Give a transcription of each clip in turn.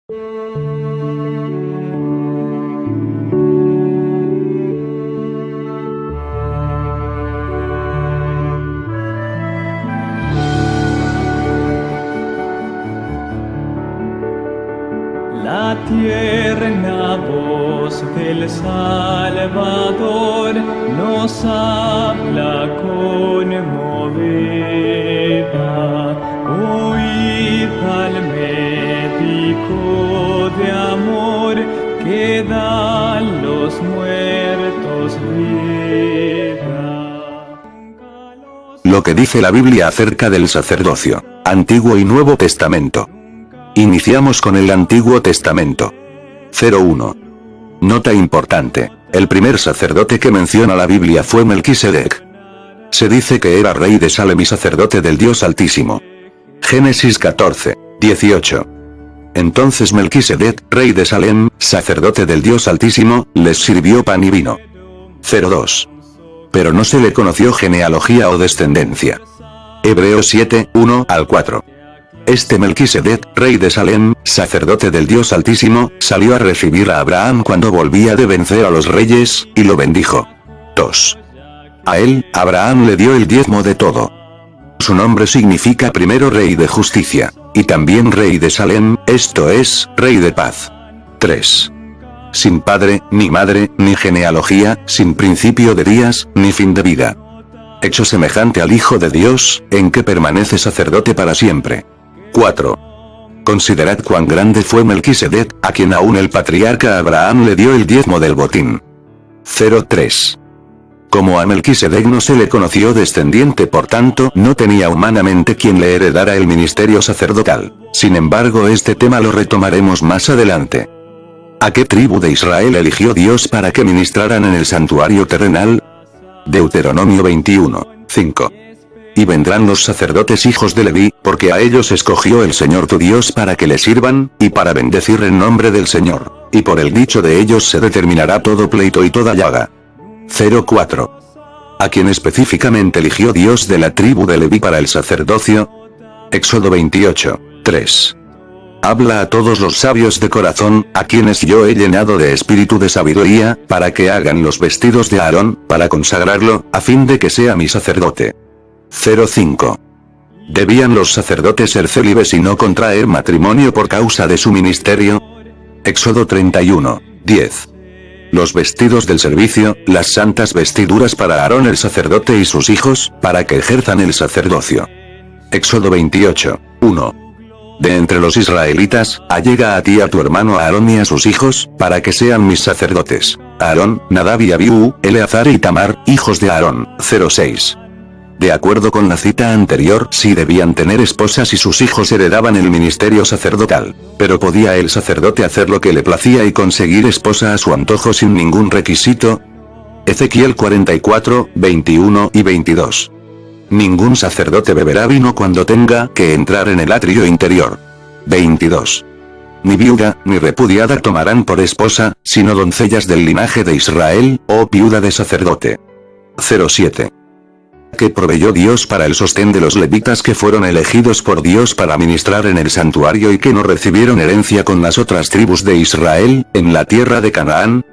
La tierna voz del Salvador nos habla conmovida. Oíd al médico de amor que da a los muertos vida. Lo que dice la Biblia acerca del sacerdocio, Antiguo y Nuevo Testamento. Iniciamos con el Antiguo Testamento. 01. Nota importante. El primer sacerdote que menciona la Biblia fue Melquisedec. Se dice que era rey de Salem y sacerdote del Dios Altísimo. Génesis 14, 18. Entonces Melquisedec, rey de Salem, sacerdote del Dios Altísimo, les sirvió pan y vino. 02. Pero no se le conoció genealogía o descendencia. Hebreos 7, 1 al 4. Este Melquisedec, rey de Salem, sacerdote del Dios Altísimo, salió a recibir a Abraham cuando volvía de vencer a los reyes, y lo bendijo. 2. A él, Abraham le dio el diezmo de todo. Su nombre significa primero rey de justicia, y también rey de Salem, esto es, rey de paz. 3. Sin padre, ni madre, ni genealogía, sin principio de días, ni fin de vida. Hecho semejante al Hijo de Dios, en que permanece sacerdote para siempre. 4. Considerad cuán grande fue Melquisedec, a quien aún el patriarca Abraham le dio el diezmo del botín. 03. Como a Melquisedec no se le conoció descendiente, por tanto, no tenía humanamente quien le heredara el ministerio sacerdotal. Sin embargo, este tema lo retomaremos más adelante. ¿A qué tribu de Israel eligió Dios para que ministraran en el santuario terrenal? Deuteronomio 21, 5. Y vendrán los sacerdotes hijos de Leví, porque a ellos escogió el Señor tu Dios para que le sirvan, y para bendecir en nombre del Señor. Y por el dicho de ellos se determinará todo pleito y toda llaga. 04. ¿A quién específicamente eligió Dios de la tribu de Leví para el sacerdocio? Éxodo 28, 3. Habla a todos los sabios de corazón, a quienes yo he llenado de espíritu de sabiduría, para que hagan los vestidos de Aarón, para consagrarlo, a fin de que sea mi sacerdote. 05. ¿Debían los sacerdotes ser célibes y no contraer matrimonio por causa de su ministerio? Éxodo 31, 10. Los vestidos del servicio, las santas vestiduras para Aarón el sacerdote y sus hijos, para que ejerzan el sacerdocio. Éxodo 28, 1. De entre los israelitas, allega a ti a tu hermano Aarón y a sus hijos, para que sean mis sacerdotes. Aarón, Nadab y Abiú, Eleazar y Tamar, hijos de Aarón. 06. De acuerdo con la cita anterior, sí debían tener esposas y sus hijos heredaban el ministerio sacerdotal, pero ¿podía el sacerdote hacer lo que le placía y conseguir esposa a su antojo sin ningún requisito? Ezequiel 44, 21 y 22. Ningún sacerdote beberá vino cuando tenga que entrar en el atrio interior. 22. Ni viuda, ni repudiada tomarán por esposa, sino doncellas del linaje de Israel, o viuda de sacerdote. 07. Que proveyó Dios para el sostén de los levitas que fueron elegidos por Dios para ministrar en el santuario y que no recibieron herencia con las otras tribus de Israel, en la tierra de Canaán.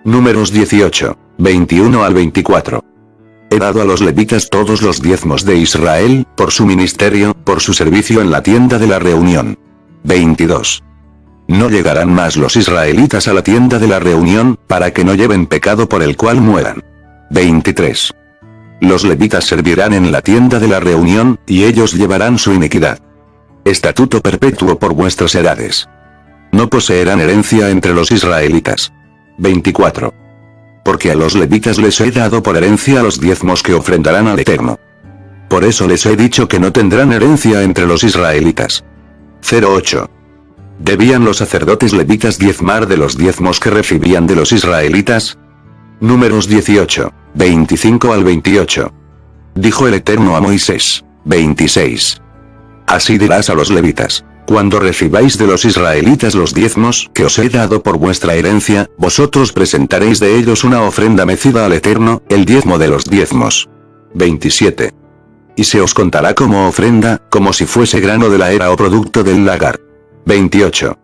Números 18, 21 al 24. He dado a los levitas todos los diezmos de Israel, por su ministerio, por su servicio en la tienda de la reunión. 22. No llegarán más los israelitas a la tienda de la reunión, para que no lleven pecado por el cual mueran. 23. Los levitas servirán en la tienda de la reunión, y ellos llevarán su iniquidad. Estatuto perpetuo por vuestras edades. No poseerán herencia entre los israelitas. 24. Porque a los levitas les he dado por herencia los diezmos que ofrendarán al Eterno. Por eso les he dicho que no tendrán herencia entre los israelitas. 08. ¿Debían los sacerdotes levitas diezmar de los diezmos que recibían de los israelitas? Números 18, 25 al 28. Dijo el Eterno a Moisés. 26. Así dirás a los levitas: cuando recibáis de los israelitas los diezmos que os he dado por vuestra herencia, vosotros presentaréis de ellos una ofrenda mecida al Eterno, el diezmo de los diezmos. 27. Y se os contará como ofrenda, como si fuese grano de la era o producto del lagar. 28.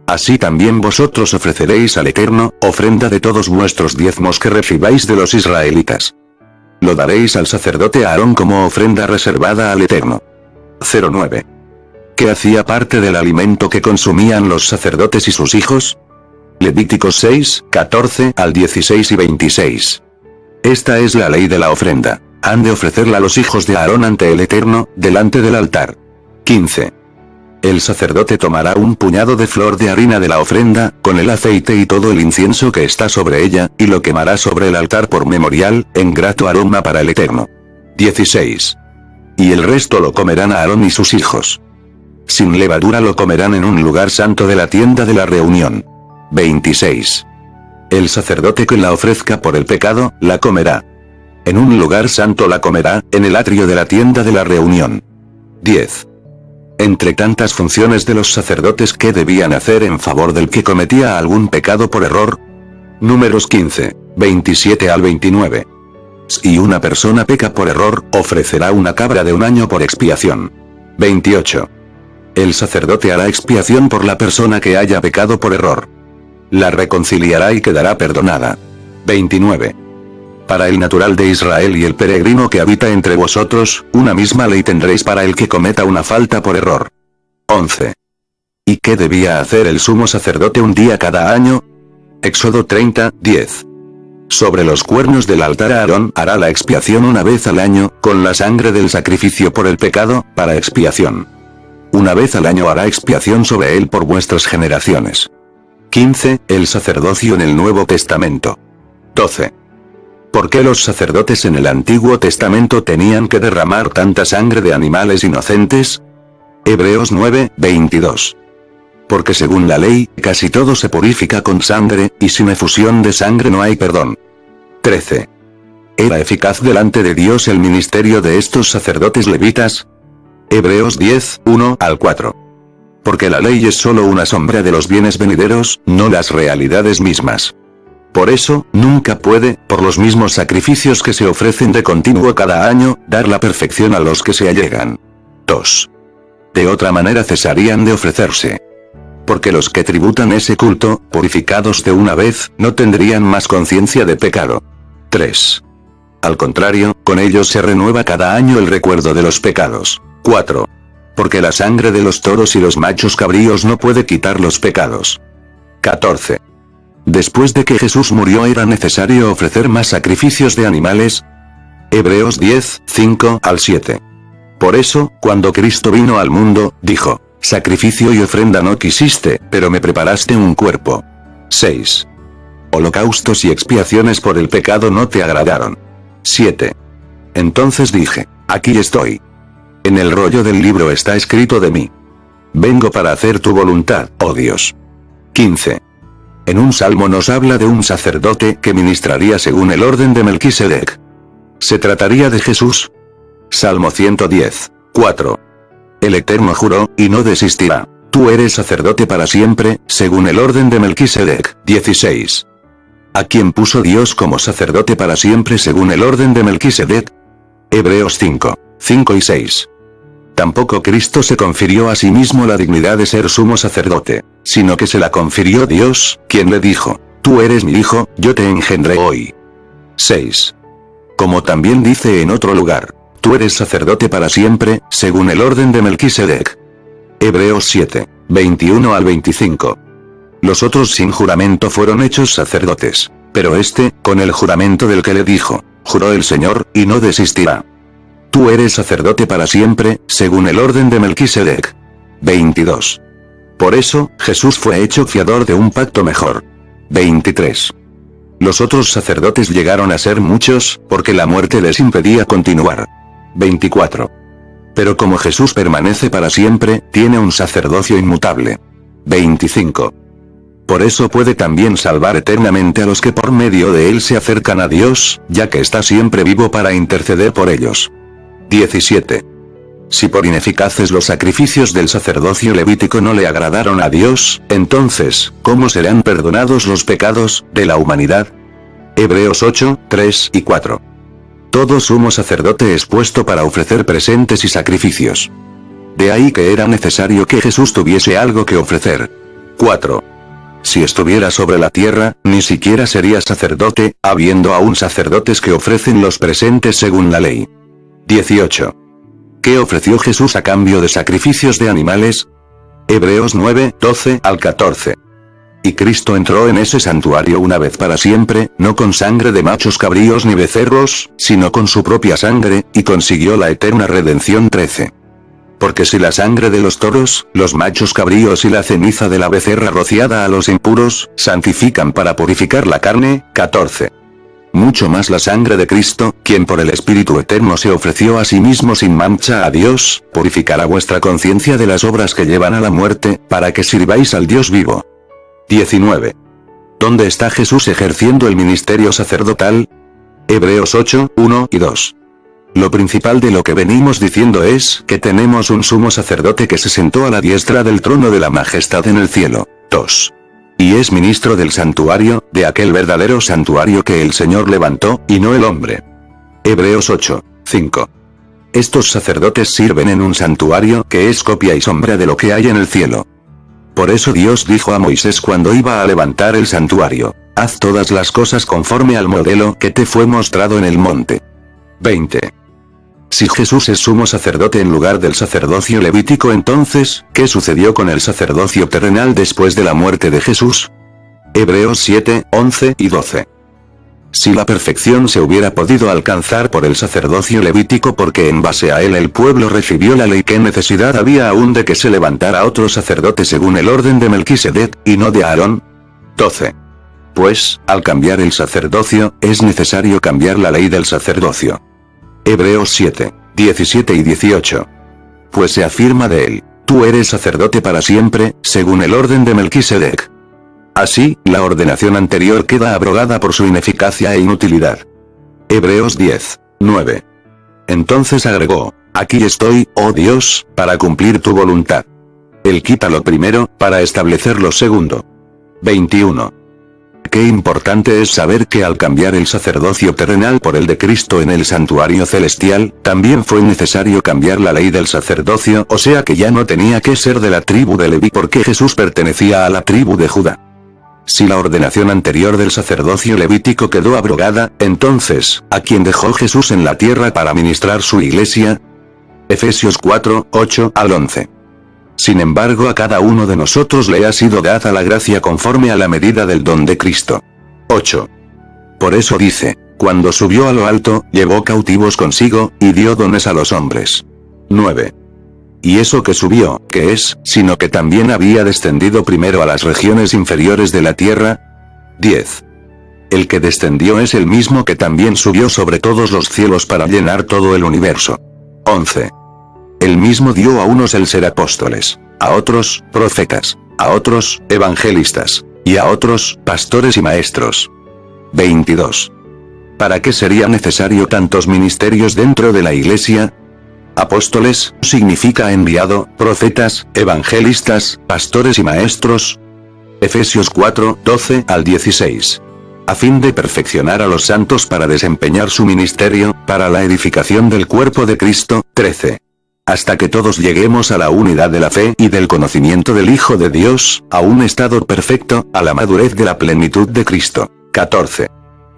Así también vosotros ofreceréis al Eterno, ofrenda de todos vuestros diezmos que recibáis de los israelitas. Lo daréis al sacerdote Aarón como ofrenda reservada al Eterno. 09. ¿Qué hacía parte del alimento que consumían los sacerdotes y sus hijos? Levíticos 6, 14 al 16 y 26. Esta es la ley de la ofrenda. Han de ofrecerla los hijos de Aarón ante el Eterno, delante del altar. 15. El sacerdote tomará un puñado de flor de harina de la ofrenda, con el aceite y todo el incienso que está sobre ella, y lo quemará sobre el altar por memorial, en grato aroma para el Eterno. 16. Y el resto lo comerán Aarón y sus hijos. Sin levadura lo comerán en un lugar santo de la tienda de la reunión. 26. El sacerdote que la ofrezca por el pecado, la comerá. En un lugar santo la comerá, en el atrio de la tienda de la reunión. 10. Entre tantas funciones de los sacerdotes que debían hacer en favor del que cometía algún pecado por error. Números 15, 27 al 29. Si una persona peca por error, ofrecerá una cabra de un año por expiación. 28. El sacerdote hará expiación por la persona que haya pecado por error. La reconciliará y quedará perdonada. 29. Para el natural de Israel y el peregrino que habita entre vosotros, una misma ley tendréis para el que cometa una falta por error. 11. ¿Y qué debía hacer el sumo sacerdote un día cada año? Éxodo 30, 10. Sobre los cuernos del altar Aarón hará la expiación una vez al año, con la sangre del sacrificio por el pecado, para expiación. Una vez al año hará expiación sobre él por vuestras generaciones. 15. El sacerdocio en el Nuevo Testamento. 12. ¿Por qué los sacerdotes en el Antiguo Testamento tenían que derramar tanta sangre de animales inocentes? Hebreos 9, 22. Porque según la ley, casi todo se purifica con sangre, y sin efusión de sangre no hay perdón. 13. ¿Era eficaz delante de Dios el ministerio de estos sacerdotes levitas? Hebreos 10, 1 al 4. Porque la ley es solo una sombra de los bienes venideros, no las realidades mismas. Por eso, nunca puede, por los mismos sacrificios que se ofrecen de continuo cada año, dar la perfección a los que se allegan. 2. De otra manera cesarían de ofrecerse. Porque los que tributan ese culto, purificados de una vez, no tendrían más conciencia de pecado. 3. Al contrario, con ellos se renueva cada año el recuerdo de los pecados. 4. Porque la sangre de los toros y los machos cabríos no puede quitar los pecados. 14. Después de que Jesús murió era necesario ofrecer más sacrificios de animales. Hebreos 10, 5 al 7. Por eso, cuando Cristo vino al mundo, dijo: sacrificio y ofrenda no quisiste, pero me preparaste un cuerpo. 6. Holocaustos y expiaciones por el pecado no te agradaron. 7. Entonces dije: aquí estoy. En el rollo del libro está escrito de mí. Vengo para hacer tu voluntad, oh Dios. 15. En un salmo nos habla de un sacerdote que ministraría según el orden de Melquisedec. ¿Se trataría de Jesús? Salmo 110, 4. El Eterno juró, y no desistirá: tú eres sacerdote para siempre, según el orden de Melquisedec. 16. ¿A quién puso Dios como sacerdote para siempre según el orden de Melquisedec? Hebreos 5, 5 y 6. Tampoco Cristo se confirió a sí mismo la dignidad de ser sumo sacerdote, sino que se la confirió Dios, quien le dijo: tú eres mi hijo, yo te engendré hoy. 6. Como también dice en otro lugar: tú eres sacerdote para siempre, según el orden de Melquisedec. Hebreos 7, 21 al 25. Los otros sin juramento fueron hechos sacerdotes, pero este, con el juramento del que le dijo: juró el Señor, y no desistirá. Tú eres sacerdote para siempre, según el orden de Melquisedec. 22. Por eso, Jesús fue hecho fiador de un pacto mejor. 23. Los otros sacerdotes llegaron a ser muchos, porque la muerte les impedía continuar. 24. Pero como Jesús permanece para siempre, tiene un sacerdocio inmutable. 25. Por eso puede también salvar eternamente a los que por medio de él se acercan a Dios, ya que está siempre vivo para interceder por ellos. 17. Si por ineficaces los sacrificios del sacerdocio levítico no le agradaron a Dios, entonces, ¿cómo serán perdonados los pecados de la humanidad? Hebreos 8, 3 y 4. Todo sumo sacerdote es puesto para ofrecer presentes y sacrificios. De ahí que era necesario que Jesús tuviese algo que ofrecer. 4. Si estuviera sobre la tierra, ni siquiera sería sacerdote, habiendo aún sacerdotes que ofrecen los presentes según la ley. 18. ¿Qué ofreció Jesús a cambio de sacrificios de animales? Hebreos 9, 12 al 14. Y Cristo entró en ese santuario una vez para siempre, no con sangre de machos cabríos ni becerros, sino con su propia sangre, y consiguió la eterna redención. 13. Porque si la sangre de los toros, los machos cabríos y la ceniza de la becerra rociada a los impuros, santifican para purificar la carne. 14. Mucho más la sangre de Cristo, quien por el Espíritu Eterno se ofreció a sí mismo sin mancha a Dios, purificará vuestra conciencia de las obras que llevan a la muerte, para que sirváis al Dios vivo. 19. ¿Dónde está Jesús ejerciendo el ministerio sacerdotal? Hebreos 8, 1 y 2. Lo principal de lo que venimos diciendo es que tenemos un sumo sacerdote que se sentó a la diestra del trono de la majestad en el cielo. 2. Y es ministro del santuario, de aquel verdadero santuario que el Señor levantó, y no el hombre. Hebreos 8, 5. Estos sacerdotes sirven en un santuario que es copia y sombra de lo que hay en el cielo. Por eso Dios dijo a Moisés cuando iba a levantar el santuario: haz todas las cosas conforme al modelo que te fue mostrado en el monte. 20. Si Jesús es sumo sacerdote en lugar del sacerdocio levítico, entonces, ¿qué sucedió con el sacerdocio terrenal después de la muerte de Jesús? Hebreos 7, 11 y 12. Si la perfección se hubiera podido alcanzar por el sacerdocio levítico porque en base a él el pueblo recibió la ley, ¿qué necesidad había aún de que se levantara otro sacerdote según el orden de Melquisedec, y no de Aarón? 12. Pues, al cambiar el sacerdocio, es necesario cambiar la ley del sacerdocio. Hebreos 7, 17 y 18. Pues se afirma de él: tú eres sacerdote para siempre, según el orden de Melquisedec. Así, la ordenación anterior queda abrogada por su ineficacia e inutilidad. Hebreos 10, 9. Entonces agregó: aquí estoy, oh Dios, para cumplir tu voluntad. Él quita lo primero, para establecer lo segundo. 21. Qué importante es saber que al cambiar el sacerdocio terrenal por el de Cristo en el santuario celestial, también fue necesario cambiar la ley del sacerdocio, o sea que ya no tenía que ser de la tribu de Leví porque Jesús pertenecía a la tribu de Judá. Si la ordenación anterior del sacerdocio levítico quedó abrogada, entonces, ¿a quién dejó Jesús en la tierra para ministrar su iglesia? Efesios 4, 8 al 11. Sin embargo, a cada uno de nosotros le ha sido dada la gracia conforme a la medida del don de Cristo. 8. Por eso dice: cuando subió a lo alto, llevó cautivos consigo, y dio dones a los hombres. 9. Y eso que subió, ¿qué es, sino que también había descendido primero a las regiones inferiores de la tierra? 10. El que descendió es el mismo que también subió sobre todos los cielos para llenar todo el universo. 11. Él mismo dio a unos el ser apóstoles, a otros, profetas, a otros, evangelistas, y a otros, pastores y maestros. 22. ¿Para qué sería necesario tantos ministerios dentro de la iglesia? Apóstoles significa enviado, profetas, evangelistas, pastores y maestros. Efesios 4, 12 al 16. A fin de perfeccionar a los santos para desempeñar su ministerio, para la edificación del cuerpo de Cristo. 13. Hasta que todos lleguemos a la unidad de la fe y del conocimiento del Hijo de Dios, a un estado perfecto, a la madurez de la plenitud de Cristo. 14.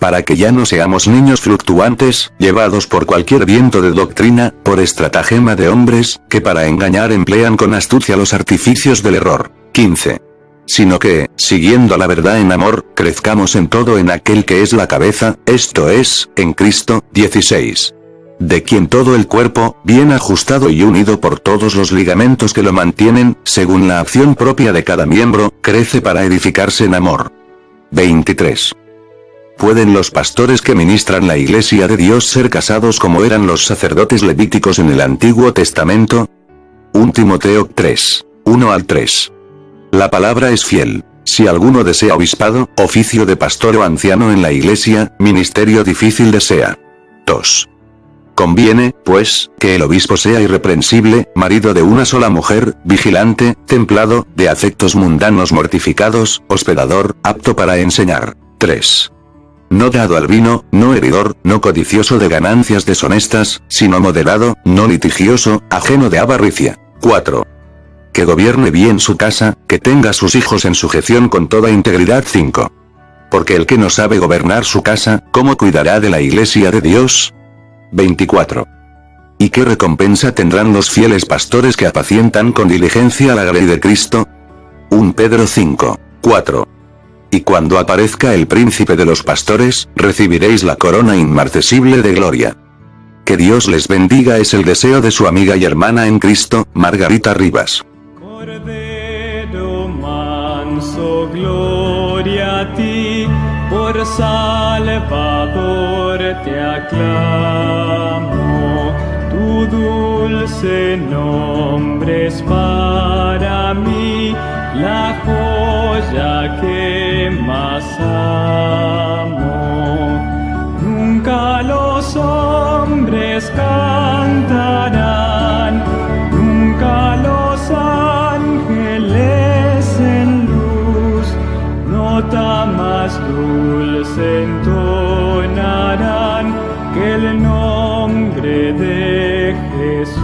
Para que ya no seamos niños fluctuantes, llevados por cualquier viento de doctrina, por estratagema de hombres, que para engañar emplean con astucia los artificios del error. 15. Sino que, siguiendo la verdad en amor, crezcamos en todo en aquel que es la cabeza, esto es, en Cristo. 16. De quien todo el cuerpo, bien ajustado y unido por todos los ligamentos que lo mantienen, según la acción propia de cada miembro, crece para edificarse en amor. 23. ¿Pueden los pastores que ministran la iglesia de Dios ser casados como eran los sacerdotes levíticos en el Antiguo Testamento? 1 Timoteo 3, 1 al 3. La palabra es fiel. Si alguno desea obispado, oficio de pastor o anciano en la iglesia, ministerio difícil desea. 2. Conviene, pues, que el obispo sea irreprensible, marido de una sola mujer, vigilante, templado, de afectos mundanos mortificados, hospedador, apto para enseñar. 3. No dado al vino, no heridor, no codicioso de ganancias deshonestas, sino moderado, no litigioso, ajeno de avaricia. 4. Que gobierne bien su casa, que tenga sus hijos en sujeción con toda integridad. 5. Porque el que no sabe gobernar su casa, ¿cómo cuidará de la iglesia de Dios? 24. ¿Y qué recompensa tendrán los fieles pastores que apacientan con diligencia la grey de Cristo? 1 Pedro 5, 4. Y cuando aparezca el príncipe de los pastores, recibiréis la corona inmarcesible de gloria. Que Dios les bendiga es el deseo de su amiga y hermana en Cristo, Margarita Rivas. Cordero manso, gloria a ti, por Salvador te aclamo. Tu dulce nombre es para mí la joya que más amo. Nunca los hombres cantarán, nunca los ángeles en luz, nota más dulce entonarán que el nombre de Jesús.